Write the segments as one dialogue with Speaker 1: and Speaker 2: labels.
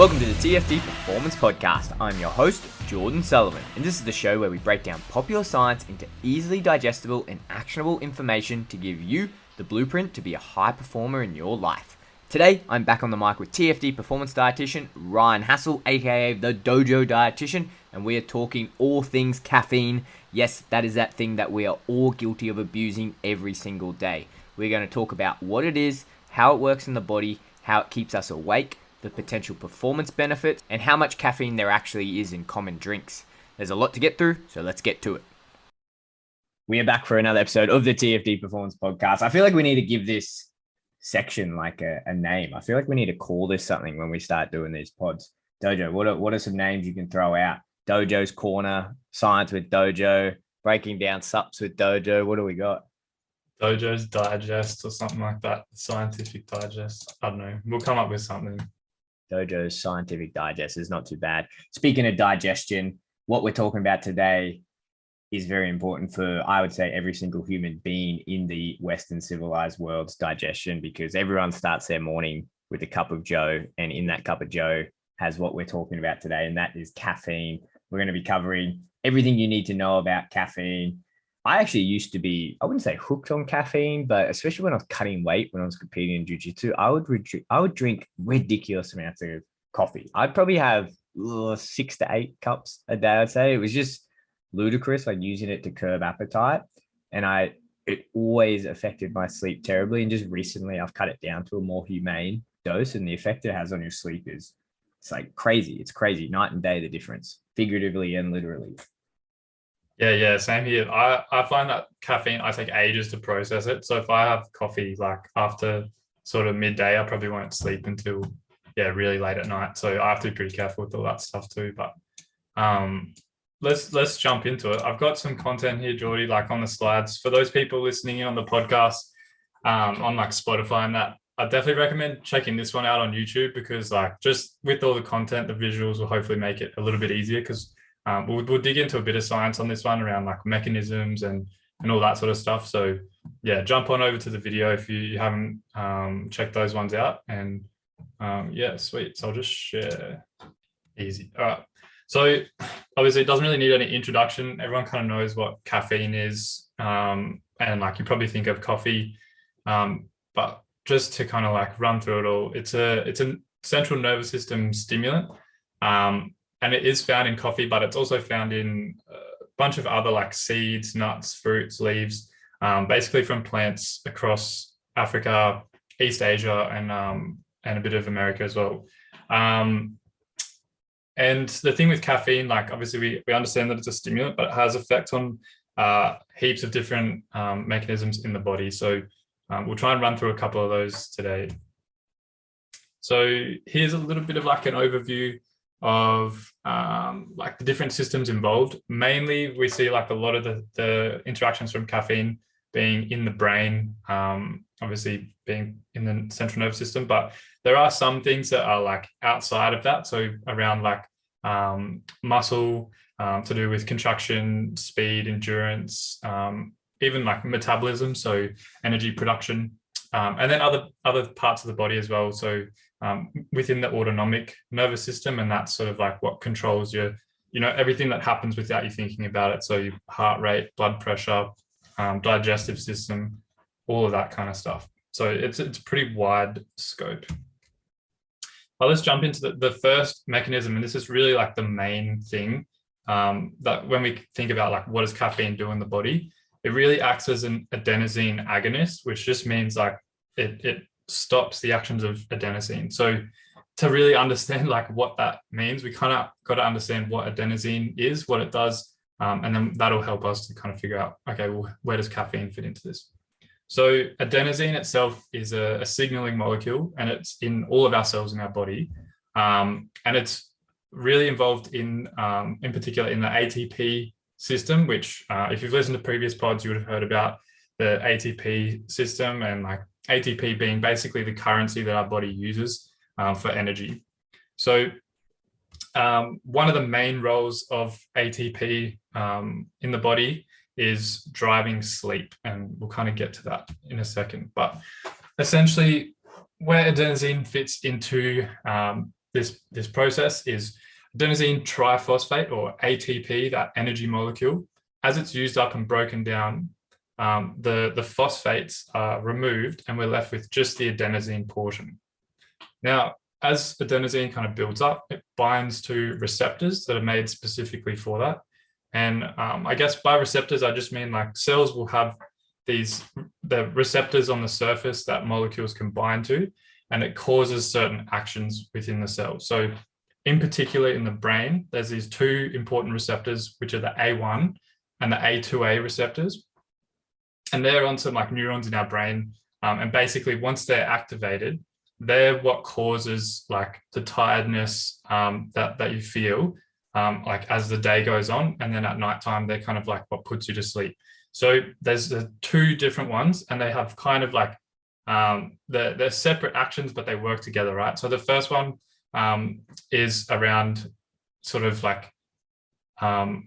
Speaker 1: Welcome to the TFD Performance Podcast. I'm your host, Jordan Sullivan, and this is the show where we break down popular science into easily digestible and actionable information to give you the blueprint to be a high performer in your life. Today, I'm back on the mic with TFD Performance Dietitian Ryan Hasell, aka the Dojo Dietitian, and we are talking all things caffeine. Yes, that is that thing that we are all guilty of abusing every single day. We're going to talk about what it is, how it works in the body, how it keeps us awake, the potential performance benefits, and how much caffeine there actually is in common drinks. There's a lot to get through, so let's get to it. We are back for another episode of the TFD Performance Podcast. I feel like we need to give this section like a name. I feel like we need to call this something when we start doing these pods. Dojo, what are some names you can throw out? Dojo's Corner, Science with Dojo, Breaking Down Sups with Dojo. What do we got?
Speaker 2: Dojo's Digest or something like that. Scientific Digest. I don't know. We'll come up with something.
Speaker 1: Dojo's Scientific Digest is not too bad. Speaking of digestion, what we're talking about today is very important for, I would say, every single human being in the Western civilized world's digestion, because everyone starts their morning with a cup of joe, and in that cup of joe has what we're talking about today, and that is caffeine. We're going to be covering everything you need to know about caffeine. I actually used to be, I wouldn't say hooked on caffeine, but especially when I was cutting weight, when I was competing in jiu-jitsu, I would drink ridiculous amounts of coffee. I'd probably have 6 to 8 cups a day, I'd say. It was just ludicrous, like using it to curb appetite. And it always affected my sleep terribly. And just recently I've cut it down to a more humane dose, and the effect it has on your sleep it's like crazy. It's crazy. Night and day, the difference, figuratively and literally.
Speaker 2: Yeah, same here. I find that caffeine, I take ages to process it. So if I have coffee like after sort of midday, I probably won't sleep until really late at night. So I have to be pretty careful with all that stuff too. But let's jump into it. I've got some content here, Geordie, like on the slides. For those people listening in on the podcast, on like Spotify and that, I definitely recommend checking this one out on YouTube, because like just with all the content, the visuals will hopefully make it a little bit easier, because we'll dig into a bit of science on this one around like mechanisms and all that sort of stuff. So yeah, jump on over to the video if you haven't checked those ones out. And sweet. So I'll just share. Easy. All right. So obviously it doesn't really need any introduction. Everyone kind of knows what caffeine is, and like you probably think of coffee, but just to kind of like run through it all, it's a central nervous system stimulant. And it is found in coffee, but it's also found in a bunch of other like seeds, nuts, fruits, leaves, basically from plants across Africa, East Asia, and a bit of America as well. And the thing with caffeine, like obviously we understand that it's a stimulant, but it has effect on heaps of different mechanisms in the body. So we'll try and run through a couple of those today. So here's a little bit of like an overview of like the different systems involved. Mainly we see like a lot of the interactions from caffeine being in the brain, obviously being in the central nervous system, but there are some things that are like outside of that. So around like muscle, to do with contraction, speed, endurance, even like metabolism, so energy production, and then other parts of the body as well. So within the autonomic nervous system, and that's sort of like what controls your, everything that happens without you thinking about it. So your heart rate, blood pressure, digestive system, all of that kind of stuff. So it's a pretty wide scope. Well, let's jump into the first mechanism, and this is really like the main thing, that when we think about like what does caffeine do in the body, it really acts as an adenosine agonist, which just means like it stops the actions of adenosine. So to really understand like what that means, we kind of got to understand what adenosine is, what it does, and then that'll help us to kind of figure out, okay, well, where does caffeine fit into this? So adenosine itself is a signaling molecule, and it's in all of our cells in our body, and it's really involved in particular in the ATP system, which if you've listened to previous pods, you would have heard about the ATP system, and like ATP being basically the currency that our body uses for energy. So one of the main roles of ATP in the body is driving sleep, and we'll kind of get to that in a second. But essentially where adenosine fits into this process is adenosine triphosphate, or ATP, that energy molecule. As it's used up and broken down, the phosphates are removed and we're left with just the adenosine portion. Now, as adenosine kind of builds up, it binds to receptors that are made specifically for that. And I guess by receptors, I just mean like cells will have the receptors on the surface that molecules can bind to, and it causes certain actions within the cell. So in particular in the brain, there's these two important receptors, which are the A1 and the A2A receptors. And they're on some like neurons in our brain. And basically once they're activated, they're what causes like the tiredness that you feel like as the day goes on. And then at nighttime, they're kind of like what puts you to sleep. So there's the two different ones, and they have kind of like, they're separate actions, but they work together, right? So the first one is around sort of like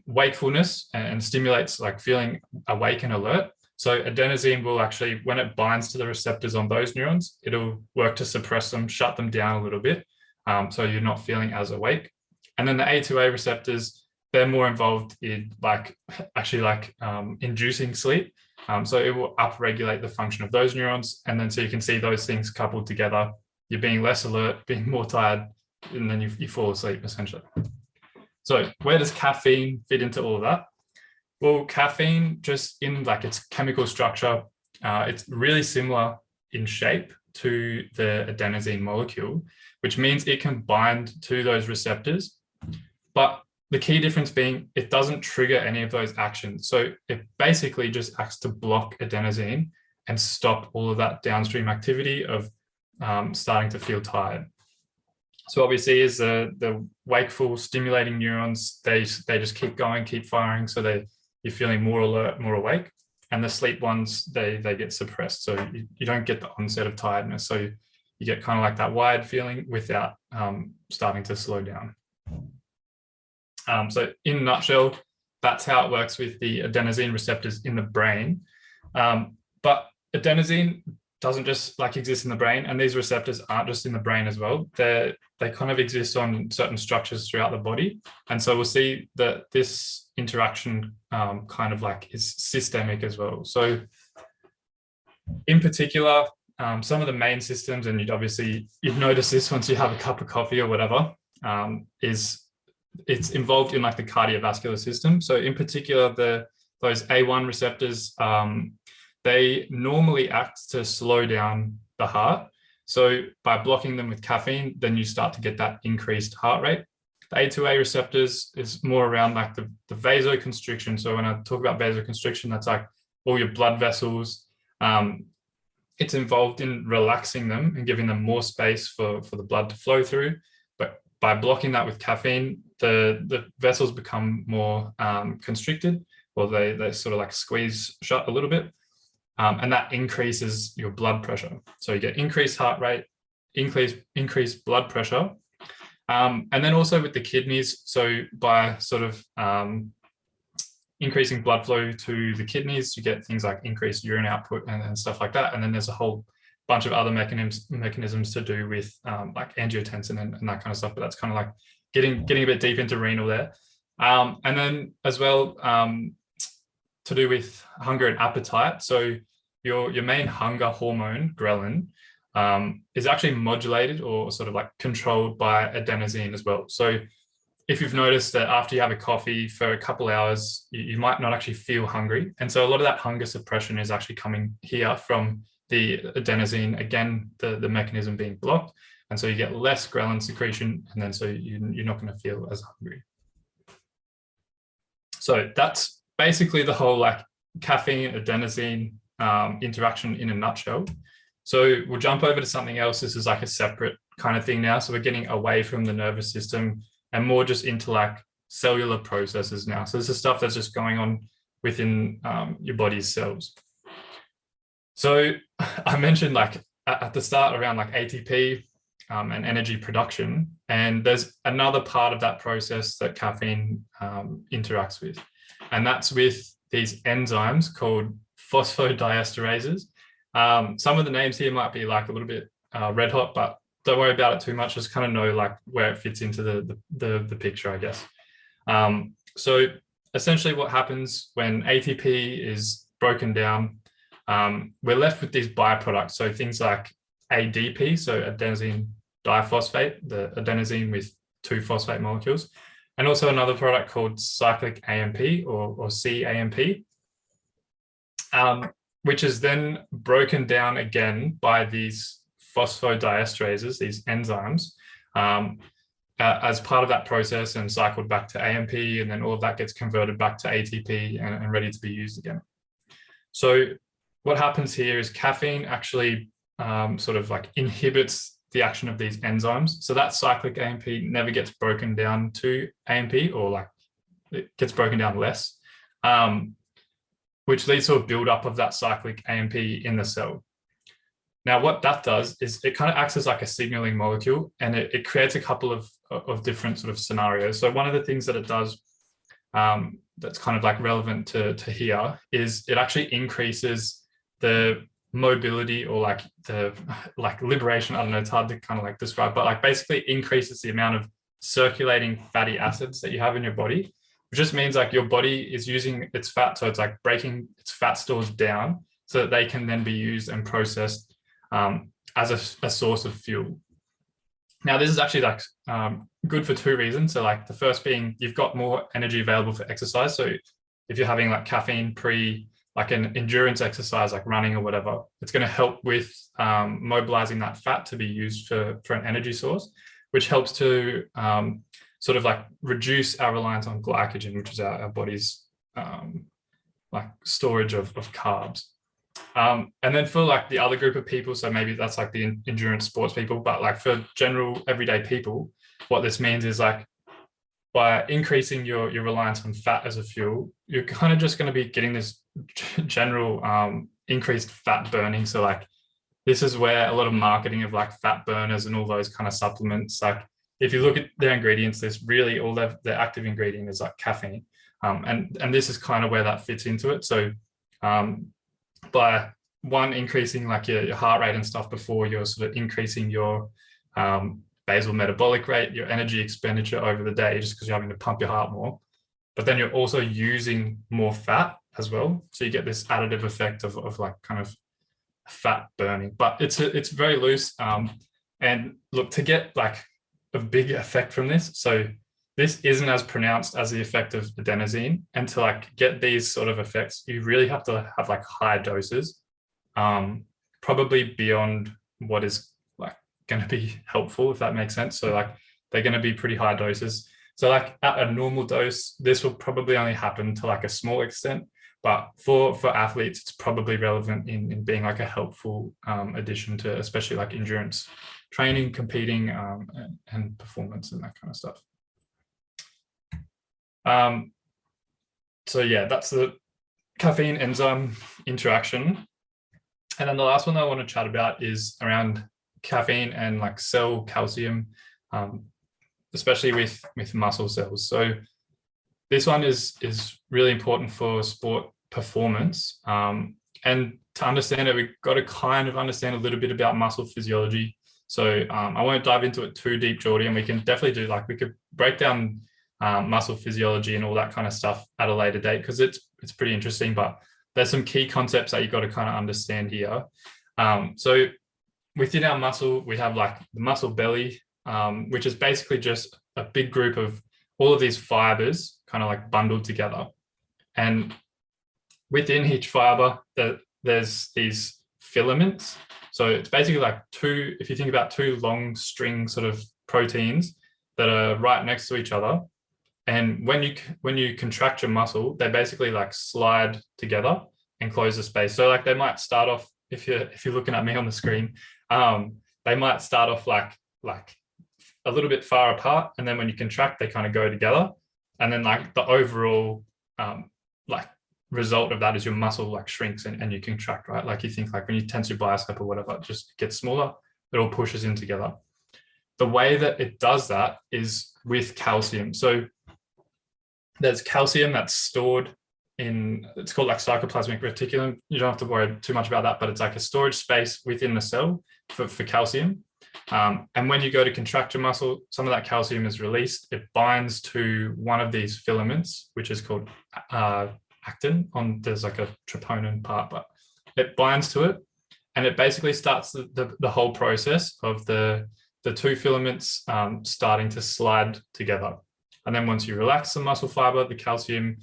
Speaker 2: wakefulness and stimulates like feeling awake and alert. So adenosine will actually, when it binds to the receptors on those neurons, it'll work to suppress them, shut them down a little bit, so you're not feeling as awake. And then the A2A receptors, they're more involved in like actually like inducing sleep. So it will upregulate the function of those neurons. And then so you can see those things coupled together. You're being less alert, being more tired, and then you fall asleep essentially. So where does caffeine fit into all of that? Well, caffeine, just in like its chemical structure, it's really similar in shape to the adenosine molecule, which means it can bind to those receptors. But the key difference being it doesn't trigger any of those actions. So it basically just acts to block adenosine and stop all of that downstream activity of starting to feel tired. So what we see is the wakeful stimulating neurons, they just keep going, keep firing. So you're feeling more alert, more awake. And the sleep ones, they get suppressed. So you don't get the onset of tiredness. So you get kind of like that wired feeling without starting to slow down. So in a nutshell, that's how it works with the adenosine receptors in the brain. But adenosine doesn't just like exist in the brain, and these receptors aren't just in the brain as well. They kind of exist on certain structures throughout the body. And so we'll see that this interaction kind of like is systemic as well. So in particular, some of the main systems, and you'd notice this once you have a cup of coffee or whatever, is it's involved in like the cardiovascular system. So in particular, those A1 receptors, they normally act to slow down the heart. So by blocking them with caffeine, then you start to get that increased heart rate. The A2A receptors is more around like the vasoconstriction. So when I talk about vasoconstriction, that's like all your blood vessels. It's involved in relaxing them and giving them more space for the blood to flow through. But by blocking that with caffeine, the vessels become more constricted, or they sort of like squeeze shut a little bit. And that increases your blood pressure. So you get increased heart rate, increased blood pressure. And then also with the kidneys, so by sort of increasing blood flow to the kidneys, you get things like increased urine output and stuff like that. And then there's a whole bunch of other mechanisms to do with like angiotensin and that kind of stuff. But that's kind of like getting a bit deep into renal there. And then as well, to do with hunger and appetite. So your main hunger hormone, ghrelin, is actually modulated or sort of like controlled by adenosine as well. So if you've noticed that after you have a coffee for a couple hours, you might not actually feel hungry. And so a lot of that hunger suppression is actually coming here from the adenosine, again, the mechanism being blocked. And so you get less ghrelin secretion, and then so you're not going to feel as hungry. So that's basically the whole like caffeine adenosine interaction in a nutshell. So we'll jump over to something else. This is like a separate kind of thing now. So we're getting away from the nervous system and more just into like cellular processes now. So this is stuff that's just going on within your body's cells. So I mentioned like at the start around like ATP and energy production, and there's another part of that process that caffeine interacts with. And that's with these enzymes called phosphodiesterases. Some of the names here might be like a little bit red hot, but don't worry about it too much. Just kind of know like where it fits into the picture, I guess. So essentially what happens when ATP is broken down, we're left with these byproducts. So things like ADP, so adenosine diphosphate, the adenosine with 2 phosphate molecules, and also another product called cyclic AMP or CAMP, which is then broken down again by these phosphodiesterases, these enzymes, as part of that process and cycled back to AMP, and then all of that gets converted back to ATP and ready to be used again. So what happens here is caffeine actually sort of like inhibits the action of these enzymes. So that cyclic AMP never gets broken down to AMP, or like it gets broken down less, which leads to a buildup of that cyclic AMP in the cell. Now, what that does is it kind of acts as like a signaling molecule, and it creates a couple of different sort of scenarios. So one of the things that it does that's kind of like relevant to here is it actually increases the mobility, or like the liberation. I don't know, it's hard to kind of like describe, but like basically increases the amount of circulating fatty acids that you have in your body, which just means like your body is using its fat. So it's like breaking its fat stores down so that they can then be used and processed as a source of fuel. Now, this is actually like good for 2 reasons. So like the first being you've got more energy available for exercise. So if you're having like caffeine pre like an endurance exercise, like running or whatever, it's going to help with mobilizing that fat to be used for an energy source, which helps to sort of like reduce our reliance on glycogen, which is our body's like storage of carbs. And then for like the other group of people, so maybe that's like the endurance sports people, but like for general everyday people, what this means is like by increasing your reliance on fat as a fuel, you're kind of just going to be getting this general increased fat burning. So like this is where a lot of marketing of like fat burners and all those kind of supplements, like if you look at their ingredients, there's really all the active ingredient is like caffeine, and this is kind of where that fits into it. So by one, increasing like your heart rate and stuff before you're sort of increasing your basal metabolic rate, your energy expenditure over the day, just because you're having to pump your heart more. But then you're also using more fat as well. So you get this additive effect of like kind of fat burning, but it's very loose. And look, to get like a big effect from this, so this isn't as pronounced as the effect of adenosine, and to like get these sort of effects, you really have to have like high doses, probably beyond what is like going to be helpful, if that makes sense. So like they're going to be pretty high doses. So like at a normal dose, this will probably only happen to like a small extent, but for athletes, it's probably relevant in being like a helpful addition to especially like endurance training, competing, and performance and that kind of stuff. So yeah, that's the caffeine enzyme interaction. And then the last one that I want to chat about is around caffeine and like cell calcium, especially with muscle cells. So this one is really important for sport performance. And to understand it, we've got to kind of understand a little bit about muscle physiology. So I won't dive into it too deep, Geordie, and we can definitely do like, we could break down muscle physiology and all that kind of stuff at a later date, because it's pretty interesting, but there's some key concepts that you've got to kind of understand here. So within our muscle, we have like the muscle belly, which is basically just a big group of all of these fibers kind of like bundled together. And within each fiber, there's these filaments. So it's basically like if you think about 2 long string sort of proteins that are right next to each other. And when you contract your muscle, they basically like slide together and close the space. So like they might start off, if you're looking at me on the screen, they might start off like a little bit far apart, and then when you contract, they kind of go together. And then like the overall like result of that is your muscle like shrinks and you contract, right? Like you think like when you tense your bicep or whatever, it just gets smaller, it all pushes in together. The way that it does that is with calcium. So there's calcium that's stored in, it's called like sarcoplasmic reticulum. You don't have to worry too much about that, but it's like a storage space within the cell for calcium. And when you go to contract your muscle, some of that calcium is released. It binds to one of these filaments, which is called actin. There's like a troponin part, but it binds to it, and it basically starts the whole process of the two filaments starting to slide together. And then once you relax the muscle fiber, the calcium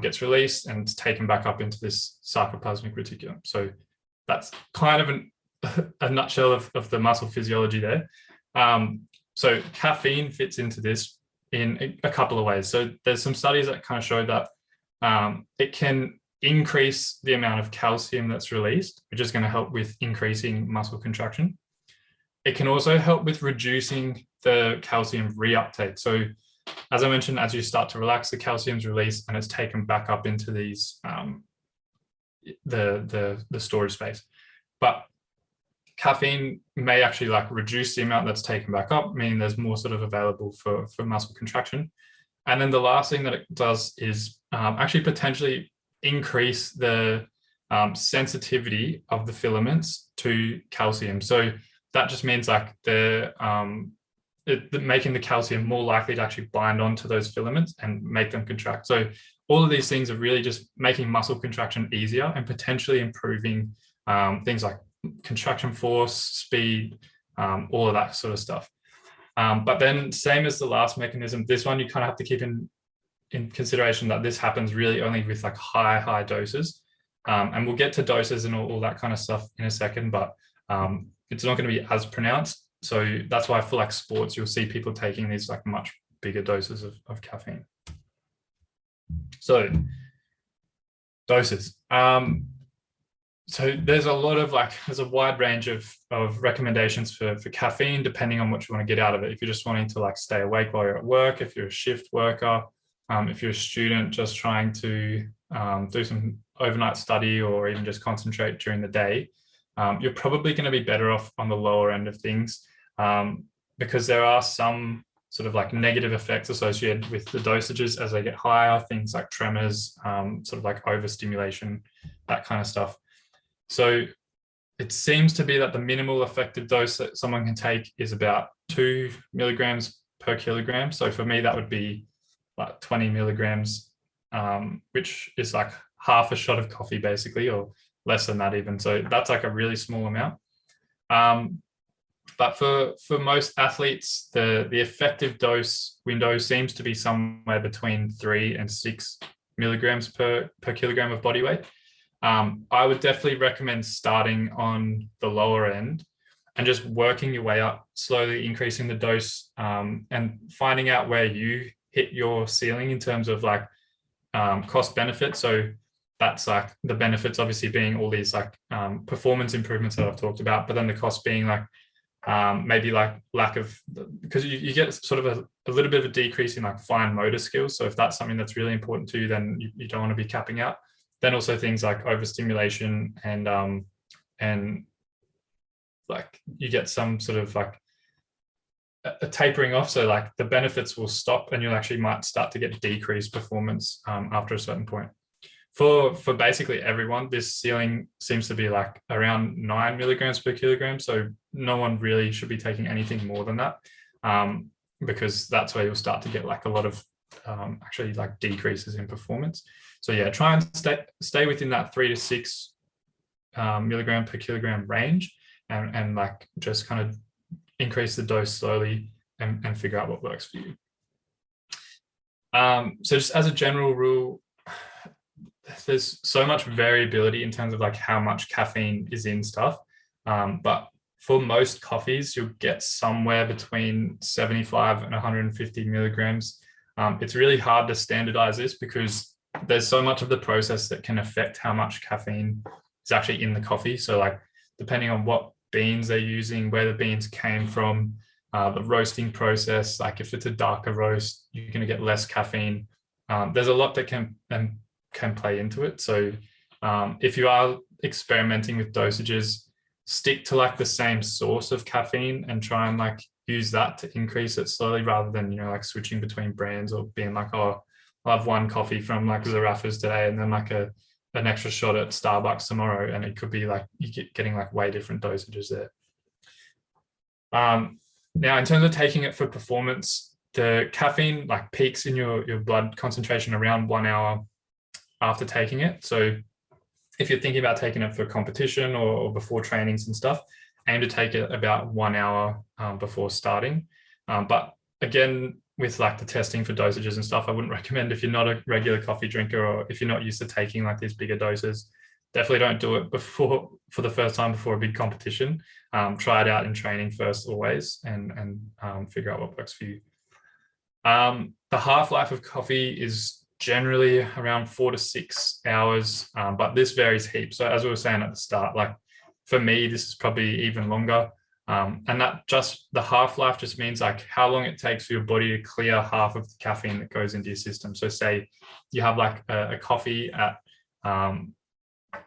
Speaker 2: gets released and it's taken back up into this sarcoplasmic reticulum. So that's kind of a nutshell of the muscle physiology there. So caffeine fits into this in a couple of ways. So there's some studies that kind of show that it can increase the amount of calcium that's released, which is going to help with increasing muscle contraction. It can also help with reducing the calcium reuptake. So as I mentioned, as you start to relax, the calcium's released and it's taken back up into these the storage space. But caffeine may actually like reduce the amount that's taken back up, meaning there's more sort of available for muscle contraction. And then the last thing that it does is actually potentially increase the sensitivity of the filaments to calcium. So that just means like making the calcium more likely to actually bind onto those filaments and make them contract. So all of these things are really just making muscle contraction easier and potentially improving things like contraction force, speed, all of that sort of stuff. But then same as the last mechanism, this one you kind of have to keep in consideration that this happens really only with like high doses. And we'll get to doses and all that kind of stuff in a second, but it's not going to be as pronounced. So that's why for like sports, you'll see people taking these like much bigger doses of caffeine. So doses. So there's a lot of there's a wide range of recommendations for caffeine, depending on what you want to get out of it. If you're just wanting to like stay awake while you're at work, if you're a shift worker, if you're a student just trying to do some overnight study or even just concentrate during the day, you're probably going to be better off on the lower end of things because there are some sort of like negative effects associated with the dosages as they get higher, things like tremors, sort of like overstimulation, that kind of stuff. So it seems to be that the minimal effective dose that someone can take is about 2 milligrams per kilogram. So for me, that would be like 20 milligrams, which is like half a shot of coffee basically, or less than that even. So that's like a really small amount. But for most athletes, the effective dose window seems to be somewhere between 3 and 6 milligrams per kilogram of body weight. I would definitely recommend starting on the lower end and just working your way up, slowly increasing the dose, and finding out where you hit your ceiling in terms of like cost benefit. So that's like the benefits obviously being all these like performance improvements that I've talked about, but then the cost being like maybe like lack of, because you get sort of a little bit of a decrease in like fine motor skills. So if that's something that's really important to you, then you don't want to be capping out. Then also things like overstimulation and like you get some sort of like a tapering off. So like the benefits will stop and you'll actually might start to get decreased performance after a certain point. For basically everyone, this ceiling seems to be like around 9 milligrams per kilogram. So no one really should be taking anything more than that, because that's where you'll start to get like a lot of actually like decreases in performance. So yeah, try and stay within that 3 to 6 milligram per kilogram range, and like just kind of increase the dose slowly and figure out what works for you. So just as a general rule, there's so much variability in terms of like how much caffeine is in stuff. But for most coffees, you'll get somewhere between 75 and 150 milligrams. It's really hard to standardize this because there's so much of the process that can affect how much caffeine is actually in the coffee. So like depending on what beans they're using, where the beans came from, the roasting process, like if it's a darker roast, you're going to get less caffeine. There's a lot that can play into it. So if you are experimenting with dosages, stick to like the same source of caffeine and try and like use that to increase it slowly rather than, like switching between brands or being like, oh, I'll have one coffee from like Zarafas today and then like an extra shot at Starbucks tomorrow. And it could be like you getting like way different dosages there. Now, in terms of taking it for performance, the caffeine like peaks in your blood concentration around 1 hour after taking it. So if you're thinking about taking it for competition or before trainings and stuff, aim to take it about 1 hour before starting. But again, with like the testing for dosages and stuff, I wouldn't recommend if you're not a regular coffee drinker or if you're not used to taking like these bigger doses. Definitely don't do it for the first time before a big competition. Try it out in training first always and figure out what works for you. The half-life of coffee is generally around 4 to 6 hours, but this varies heaps. So as we were saying at the start, like for me, this is probably even longer. And that just the half-life just means like how long it takes for your body to clear half of the caffeine that goes into your system. So say you have like a coffee at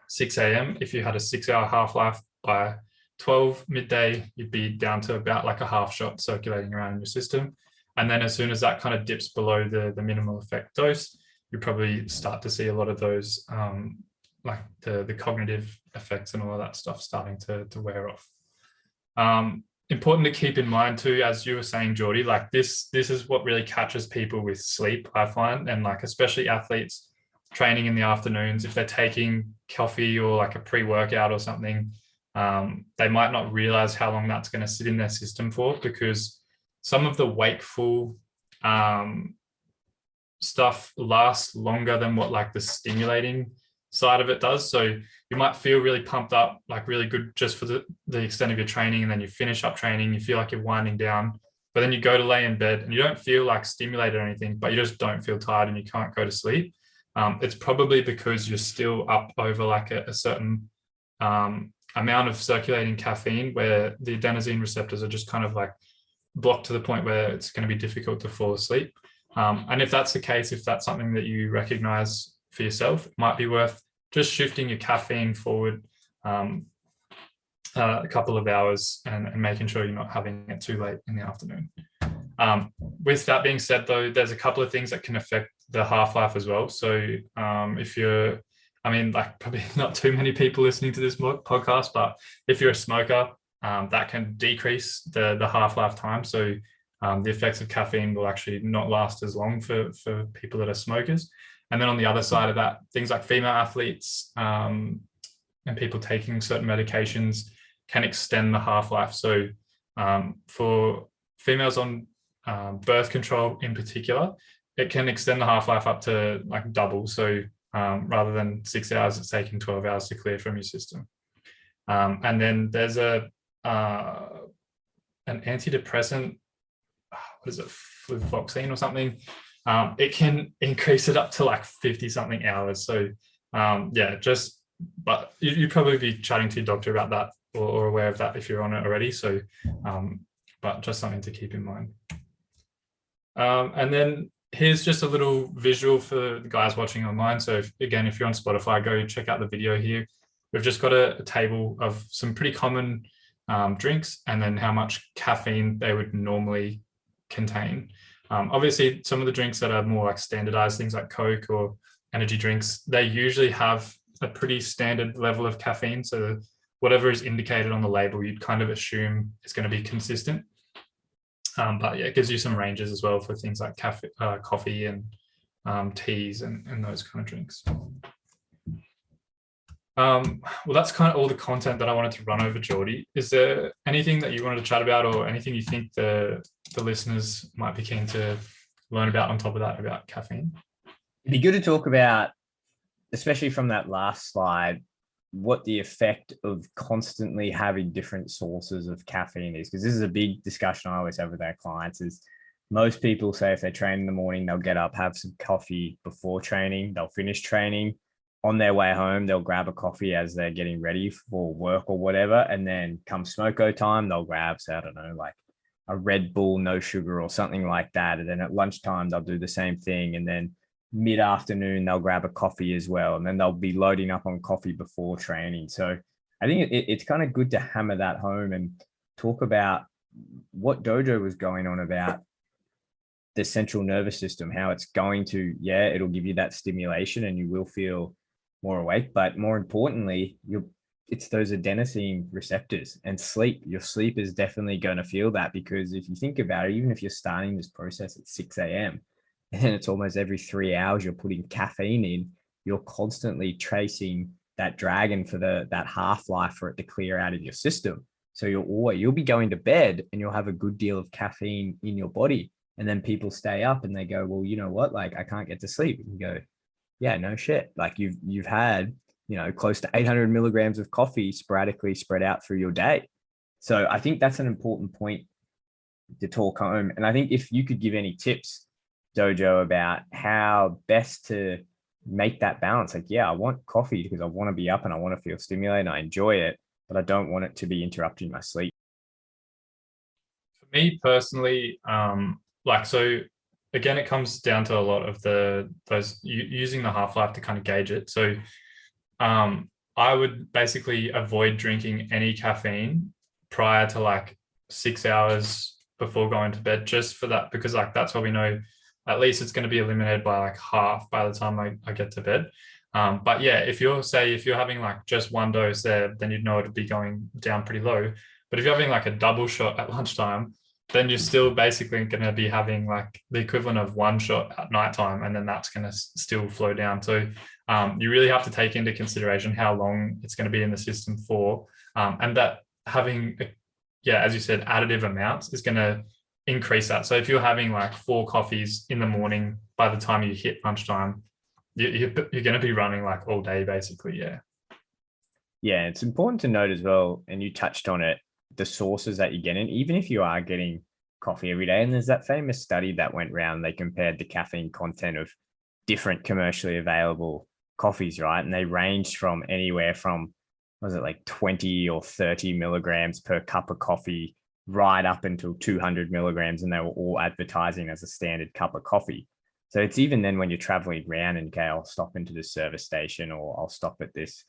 Speaker 2: 6 a.m. If you had a 6-hour half-life, by 12 midday, you'd be down to about like a half shot circulating around in your system. And then as soon as that kind of dips below the minimal effect dose, you probably start to see a lot of those like the cognitive effects and all of that stuff starting to wear off. Important to keep in mind too, as you were saying, Geordie, like this is what really catches people with sleep, I find, and like especially athletes training in the afternoons, if they're taking coffee or like a pre-workout or something, they might not realize how long that's going to sit in their system for, because some of the wakeful stuff lasts longer than what like the stimulating side of it does. So you might feel really pumped up, like really good just for the extent of your training, and then you finish up training, you feel like you're winding down, but then you go to lay in bed and you don't feel like stimulated or anything, but you just don't feel tired and you can't go to sleep. It's probably because you're still up over like a certain amount of circulating caffeine where the adenosine receptors are just kind of like blocked to the point where it's going to be difficult to fall asleep. And if that's the case, if that's something that you recognize for yourself, it might be worth just shifting your caffeine forward a couple of hours and making sure you're not having it too late in the afternoon. With that being said, though, there's a couple of things that can affect the half-life as well. So if you're, I mean, like probably not too many people listening to this podcast, but if you're a smoker, that can decrease the half-life time. So the effects of caffeine will actually not last as long for people that are smokers. And then on the other side of that, things like female athletes and people taking certain medications can extend the half-life. So for females on birth control in particular, it can extend the half-life up to like double. So rather than 6 hours, it's taking 12 hours to clear from your system. And then there's an antidepressant, what is it, fluvoxamine or something. It can increase it up to like 50 something hours. So yeah, but you'd probably be chatting to your doctor about that or aware of that if you're on it already. So, but just something to keep in mind. And then here's just a little visual for the guys watching online. So if you're on Spotify, go check out the video here. We've just got a table of some pretty common drinks and then how much caffeine they would normally contain. Obviously, some of the drinks that are more like standardized, things like Coke or energy drinks, they usually have a pretty standard level of caffeine. So whatever is indicated on the label, you'd kind of assume it's going to be consistent. But yeah, it gives you some ranges as well for things like coffee and teas and those kind of drinks. Well, that's kind of all the content that I wanted to run over, Geordie. Is there anything that you wanted to chat about or anything you think the listeners might be keen to learn about on top of that about caffeine?
Speaker 1: It'd be good to talk about, especially from that last slide, what the effect of constantly having different sources of caffeine is, because this is a big discussion I always have with our clients. Is most people say if they train in the morning, they'll get up, have some coffee before training, they'll finish training. On their way home, they'll grab a coffee as they're getting ready for work or whatever. And then come smoko time, they'll grab, say, I don't know, like a Red Bull, no sugar or something like that. And then at lunchtime, they'll do the same thing. And then mid-afternoon, they'll grab a coffee as well. And then they'll be loading up on coffee before training. So I think it's kind of good to hammer that home and talk about what Dojo was going on about the central nervous system, how it's going to, it'll give you that stimulation and you will feel more awake, but more importantly, it's those adenosine receptors, and your sleep is definitely going to feel that, because if you think about it, even if you're starting this process at 6 a.m. and it's almost every 3 hours you're putting caffeine in, you're constantly tracing that dragon for that half-life for it to clear out of your system. So you'll be going to bed and you'll have a good deal of caffeine in your body. And then people stay up and they go, well, you know what? Like, I can't get to sleep. And you go, yeah, no shit. Like, you've had, close to 800 milligrams of coffee sporadically spread out through your day. So I think that's an important point to talk home. And I think if you could give any tips, Dojo, about how best to make that balance. Like, yeah, I want coffee because I want to be up and I want to feel stimulated and I enjoy it, but I don't want it to be interrupting my sleep.
Speaker 2: For me personally, like, so again, it comes down to a lot of those using the half-life to kind of gauge it. So I would basically avoid drinking any caffeine prior to like 6 hours before going to bed, just for that, because like that's what we know, at least it's going to be eliminated by like half by the time I get to bed. But yeah, if you're having like just one dose there, then you'd know it'd be going down pretty low. But if you're having like a double shot at lunchtime, then you're still basically going to be having like the equivalent of one shot at nighttime, and then that's going to still flow down. So you really have to take into consideration how long it's going to be in the system for, and that having, as you said, additive amounts is going to increase that. So if you're having like 4 coffees in the morning, by the time you hit lunchtime, you're going to be running like all day, basically.
Speaker 1: Yeah, it's important to note as well, and you touched on it, the sources that you get in, even if you are getting coffee every day. And there's that famous study that went around, they compared the caffeine content of different commercially available coffees, right? And they ranged from anywhere from, was it like 20 or 30 milligrams per cup of coffee right up until 200 milligrams. And they were all advertising as a standard cup of coffee. So it's even then when you're traveling around and, okay, I'll stop into the service station, or I'll stop at this,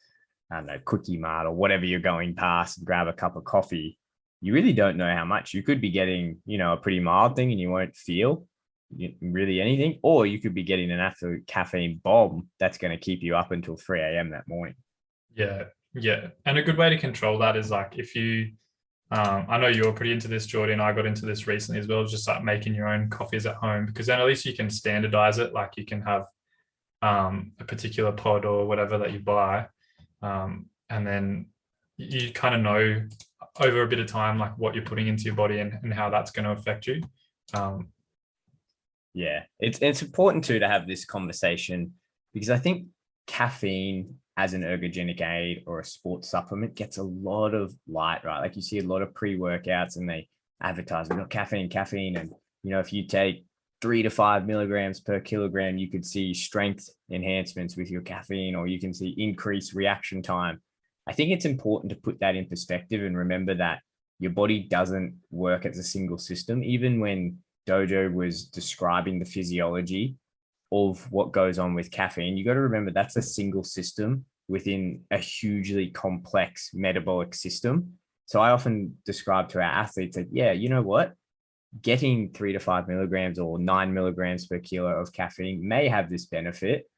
Speaker 1: I don't know, Cookie Mart or whatever you're going past and grab a cup of coffee. You really don't know how much. You could be getting, a pretty mild thing and you won't feel really anything, or you could be getting an absolute caffeine bomb that's going to keep you up until 3 a.m. that morning.
Speaker 2: Yeah. And a good way to control that is like, if you, I know you're pretty into this, Jordan. I got into this recently as well, just like making your own coffees at home, because then at least you can standardize it. Like you can have a particular pod or whatever that you buy. And then you kind of know over a bit of time, like what you're putting into your body and how that's going to affect you.
Speaker 1: It's important too to have this conversation, because I think caffeine as an ergogenic aid or a sports supplement gets a lot of light, right? Like you see a lot of pre-workouts and they advertise, we've got caffeine. And, if you take 3 to 5 milligrams per kilogram, you could see strength enhancements with your caffeine, or you can see increased reaction time. I think it's important to put that in perspective and remember that your body doesn't work as a single system. Even when Dojo was describing the physiology of what goes on with caffeine, you got to remember that's a single system within a hugely complex metabolic system. So I often describe to our athletes that, you know what? Getting 3 to 5 milligrams or 9 milligrams per kilo of caffeine may have this benefit,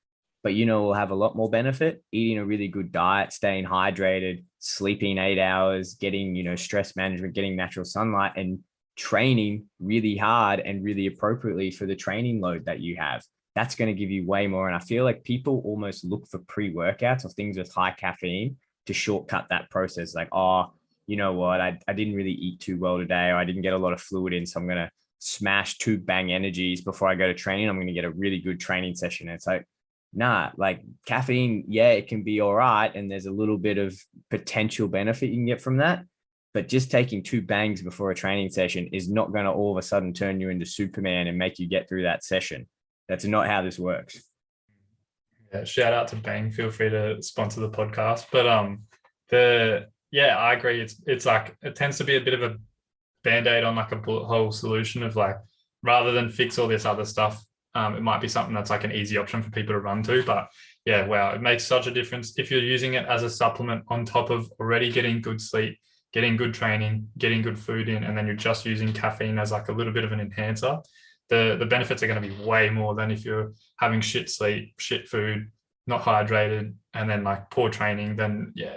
Speaker 1: but we'll have a lot more benefit eating a really good diet, staying hydrated, sleeping 8 hours, getting, stress management, getting natural sunlight, and training really hard and really appropriately for the training load that you have. That's going to give you way more. And I feel like people almost look for pre-workouts or things with high caffeine to shortcut that process. Like, oh, you know what? I didn't really eat too well today, or I didn't get a lot of fluid in, so I'm going to smash 2 bang energies before I go to training. I'm going to get a really good training session. And it's like, nah, like caffeine, it can be all right. And there's a little bit of potential benefit you can get from that. But just taking 2 bangs before a training session is not going to all of a sudden turn you into Superman and make you get through that session. That's not how this works.
Speaker 2: Yeah, shout out to Bang. Feel free to sponsor the podcast. But I agree. It's like, it tends to be a bit of a band-aid on like a bullet hole solution of like, rather than fix all this other stuff, it might be something that's like an easy option for people to run to. But it makes such a difference if you're using it as a supplement on top of already getting good sleep, getting good training, getting good food in, and then you're just using caffeine as like a little bit of an enhancer. The benefits are going to be way more than if you're having shit sleep, shit food, not hydrated, and then like poor training, then yeah,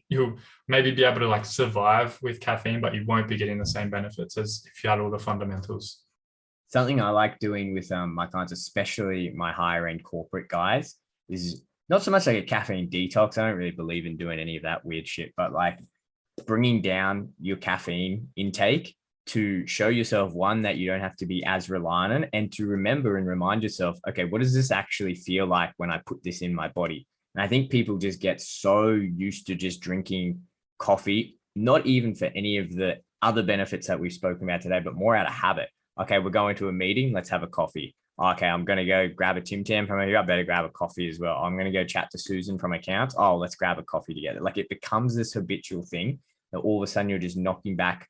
Speaker 2: you'll maybe be able to like survive with caffeine, but you won't be getting the same benefits as if you had all the fundamentals.
Speaker 1: Something I like doing with my clients, especially my higher end corporate guys, is not so much like a caffeine detox. I don't really believe in doing any of that weird shit, but like bringing down your caffeine intake to show yourself, one, that you don't have to be as reliant on, and to remember and remind yourself, okay, what does this actually feel like when I put this in my body? And I think people just get so used to just drinking coffee, not even for any of the other benefits that we've spoken about today, but more out of habit. Okay, we're going to a meeting, let's have a coffee. Okay, I'm going to go grab a Tim Tam from here. I better grab a coffee as well. I'm going to go chat to Susan from accounts. Oh, let's grab a coffee together. Like, it becomes this habitual thing that all of a sudden you're just knocking back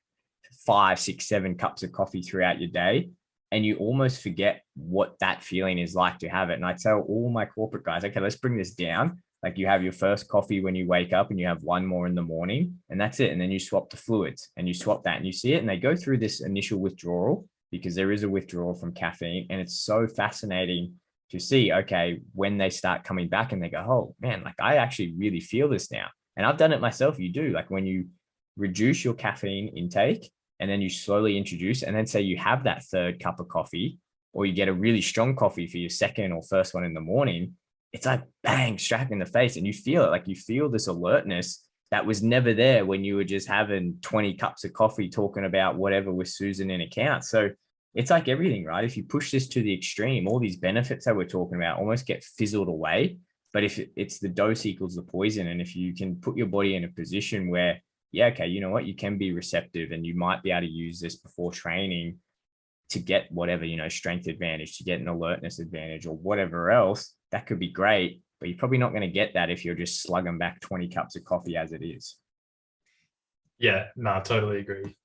Speaker 1: 5, 6, 7 cups of coffee throughout your day. And you almost forget what that feeling is like to have it. And I tell all my corporate guys, okay, let's bring this down. Like, you have your first coffee when you wake up and you have one more in the morning, and that's it. And then you swap the fluids and you swap that and you see it. And they go through this initial withdrawal, because there is a withdrawal from caffeine. And it's so fascinating to see, okay, when they start coming back and they go, oh man, like I actually really feel this now. And I've done it myself. You do, like when you reduce your caffeine intake and then you slowly introduce, and then say you have that third cup of coffee, or you get a really strong coffee for your second or first one in the morning, it's like bang, straight in the face. And you feel it, like you feel this alertness that was never there when you were just having 20 cups of coffee talking about whatever with Susan in accounts. So it's like everything, right? If you push this to the extreme, all these benefits that we're talking about almost get fizzled away. But if it's the dose equals the poison, and if you can put your body in a position where, yeah, okay, you know what, you can be receptive and you might be able to use this before training to get whatever, strength advantage, to get an alertness advantage or whatever else, that could be great. But you're probably not going to get that if you're just slugging back 20 cups of coffee as it is.
Speaker 2: Yeah, no, totally agree.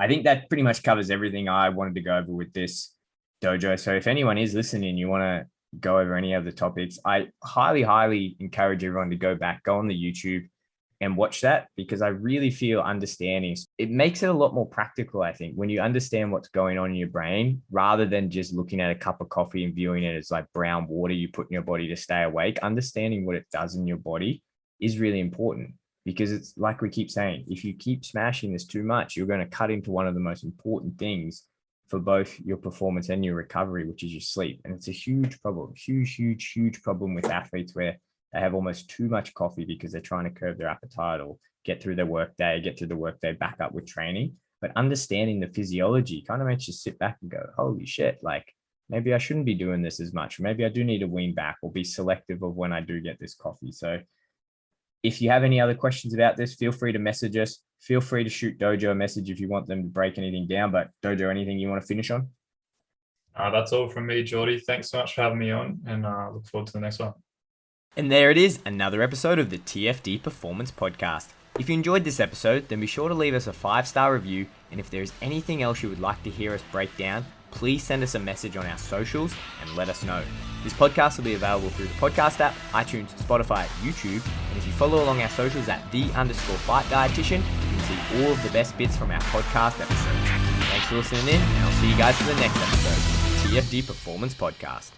Speaker 1: I think that pretty much covers everything I wanted to go over with this dojo. So if anyone is listening, you want to go over any of the topics, I highly, highly encourage everyone to go on the YouTube and watch that, because I really feel understanding, it makes it a lot more practical. I think when you understand what's going on in your brain, rather than just looking at a cup of coffee and viewing it as like brown water you put in your body to stay awake, understanding what it does in your body is really important. Because it's like we keep saying, if you keep smashing this too much, you're going to cut into one of the most important things for both your performance and your recovery, which is your sleep. And it's a huge problem, huge problem with athletes, where they have almost too much coffee because they're trying to curb their appetite or get through the workday back up with training. But understanding the physiology kind of makes you sit back and go, holy shit, like maybe I shouldn't be doing this as much. Maybe I do need to wean back or be selective of when I do get this coffee. So if you have any other questions about this, feel free to message us. Feel free to shoot Dojo a message if you want them to break anything down. But Dojo, anything you want to finish on?
Speaker 2: That's all from me, Geordie. Thanks so much for having me on, and look forward to the next one.
Speaker 1: And there it is, another episode of the TFD Performance Podcast. If you enjoyed this episode, then be sure to leave us a 5-star review. And if there's anything else you would like to hear us break down, please send us a message on our socials and let us know. This podcast will be available through the podcast app, iTunes, Spotify, YouTube, and if you follow along our socials at _fight dietitian, you can see all of the best bits from our podcast episodes. Thanks for listening in, and I'll see you guys for the next episode of the TFD Performance Podcast.